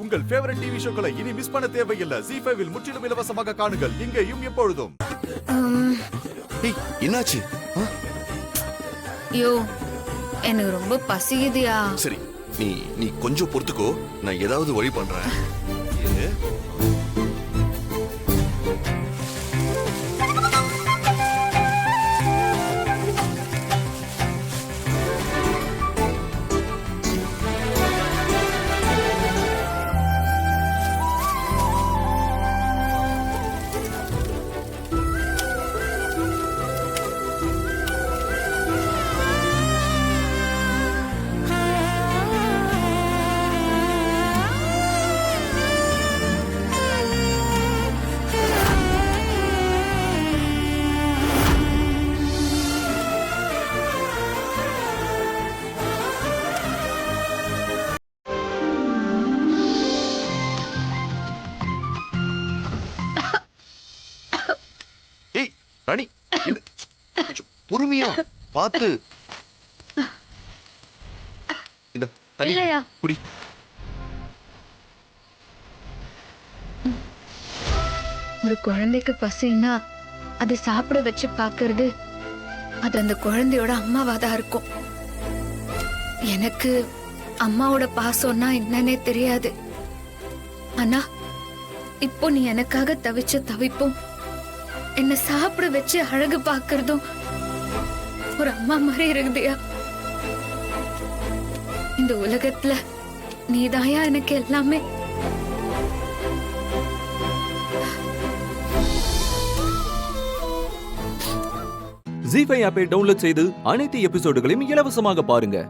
உங்கள் favourite TV ஷோக்களை இனி miss பண்ண தேவையில்லை. ZEE5 இல் முற்றிலும் இலவசமாக காணுங்கள், இங்கேயும் எப்பொழுதும். என்னாச்சு? ஐயோ, எனக்கு ரொம்ப பசிக்குதுயா. சரி, நீ கொஞ்சம் பொறுத்துக்கோ, நான் ஏதாவது வழி பண்றேன். ராணி, பொறுமையா பார்த்து. இல்லையா? குடி. ஒரு குழந்தைக்கு பசின்னா அதை சாப்பிட வச்சு பாக்குறது அது அந்த குழந்தையோட அம்மாவாதான் இருக்கும். எனக்கு அம்மாவோட பாசம்னா என்னன்னே தெரியாது. ஆனா இப்போ நீ எனக்காக தவிச்ச தவிப்பும் என்ன சாப்பிட வச்சு அழகு பாக்குறதும் ஒரு அம்மா மாதிரி இருக்குதியா. இந்த உலகத்துல நீதாயா எனக்கு எல்லாமே. ZEE5 ஆப்பை டவுன்லோட் செய்து அனைத்து எபிசோடுகளையும் இலவசமாக பாருங்க.